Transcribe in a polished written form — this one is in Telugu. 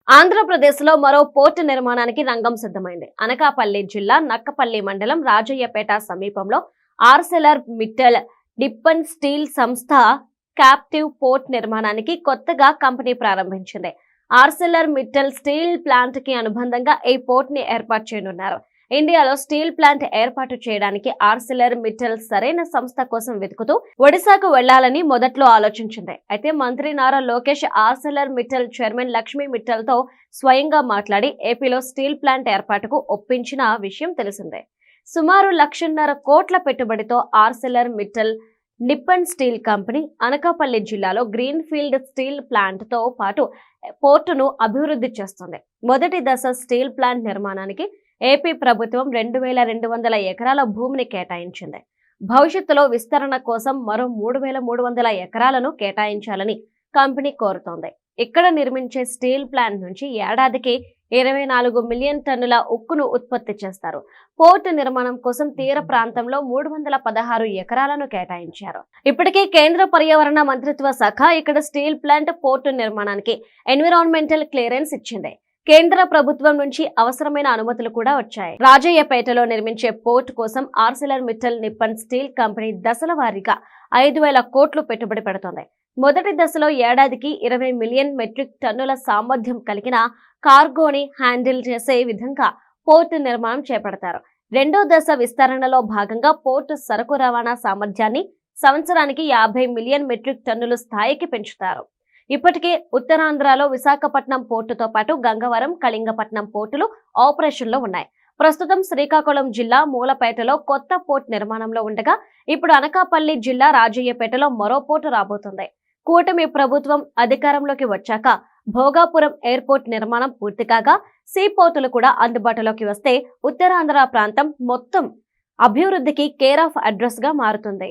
ఆంధ్రప్రదేశ్లో మరో పోర్టు నిర్మాణానికి రంగం సిద్ధమైంది. అనకాపల్లి జిల్లా నక్కపల్లి మండలం రాజయ్యపేట సమీపంలో ఆర్సెలర్ మిట్టల్ డిప్పన్ స్టీల్ సంస్థ క్యాప్టివ్ పోర్ట్ నిర్మాణానికి కొత్తగా కంపెనీ ప్రారంభించింది. ఆర్సెలర్ మిట్టల్ స్టీల్ ప్లాంట్ కి అనుబంధంగా ఈ పోర్ట్ ని ఏర్పాటు చేయనున్నారు. ఇండియాలో స్టీల్ ప్లాంట్ ఏర్పాటు చేయడానికి ఆర్సెలర్ మిట్టల్ సరైన సంస్థ కోసం వెతుకుతూ ఒడిశాకు వెళ్లాలని మొదట్లో ఆలోచించింది. అయితే మంత్రి నారా లోకేష్ ఆర్సెలర్ మిట్టల్ చైర్మన్ లక్ష్మీ మిట్టల్ తో స్వయంగా మాట్లాడి ఏపీలో స్టీల్ ప్లాంట్ ఏర్పాటుకు ఒప్పించిన విషయం తెలిసిందే. సుమారు 1.5 కోట్ల పెట్టుబడితో Arcelor Mittal Nippon steel company Anakapalli జిల్లాలో గ్రీన్ ఫీల్డ్ స్టీల్ ప్లాంట్ తో పాటు పోర్టును అభివృద్ధి చేస్తుంది. మొదటి దశ స్టీల్ ప్లాంట్ నిర్మాణానికి ఏపీ ప్రభుత్వం 2200 ఎకరాల భూమిని కేటాయించింది. భవిష్యత్తులో విస్తరణ కోసం మరో 3300 ఎకరాలను కేటాయించాలని కంపెనీ కోరుతోంది. ఇక్కడ నిర్మించే స్టీల్ ప్లాంట్ నుంచి ఏడాదికి 24 మిలియన్ టన్నుల ఉక్కును ఉత్పత్తి చేస్తారు. పోర్టు నిర్మాణం కోసం తీర ప్రాంతంలో 316 ఎకరాలను కేటాయించారు. ఇప్పటికే కేంద్ర పర్యావరణ మంత్రిత్వ శాఖ ఇక్కడ స్టీల్ ప్లాంట్ పోర్టు నిర్మాణానికి ఎన్విరాన్మెంటల్ క్లియరెన్స్ ఇచ్చింది. కేంద్ర ప్రభుత్వం నుంచి అవసరమైన అనుమతులు కూడా వచ్చాయి. రాజయ్యపేటలో నిర్మించే పోర్టు కోసం Arcelor Mittal Nippon steel company దశల వారీగా 5,000 కోట్లు పెట్టుబడి పెడుతోంది. మొదటి దశలో ఏడాదికి 20 మిలియన్ మెట్రిక్ టన్నుల సామర్థ్యం కలిగిన కార్గోని హ్యాండిల్ చేసే విధంగా పోర్టు నిర్మాణం చేపడతారు. రెండో దశ విస్తరణలో భాగంగా పోర్టు సరకు రవాణా సామర్థ్యాన్ని సంవత్సరానికి 50 మిలియన్ మెట్రిక్ టన్నుల స్థాయికి పెంచుతారు. ఇప్పటికే ఉత్తరాంధ్రలో విశాఖపట్నం పోర్టుతో పాటు గంగవరం, కళింగపట్నం పోర్టులు ఆపరేషన్లో ఉన్నాయి. ప్రస్తుతం శ్రీకాకుళం జిల్లా మూలపేటలో కొత్త పోర్టు నిర్మాణంలో ఉండగా ఇప్పుడు అనకాపల్లి జిల్లా రాజయ్యపేటలో మరో పోర్టు రాబోతుంది. కూటమి ప్రభుత్వం అధికారంలోకి వచ్చాక భోగాపురం ఎయిర్పోర్ట్ నిర్మాణం పూర్తి కాగా సీ పోర్టులు కూడా అందుబాటులోకి వస్తే ఉత్తరాంధ్ర ప్రాంతం మొత్తం అభివృద్ధికి కేర్ ఆఫ్ అడ్రస్ గా మారుతుంది.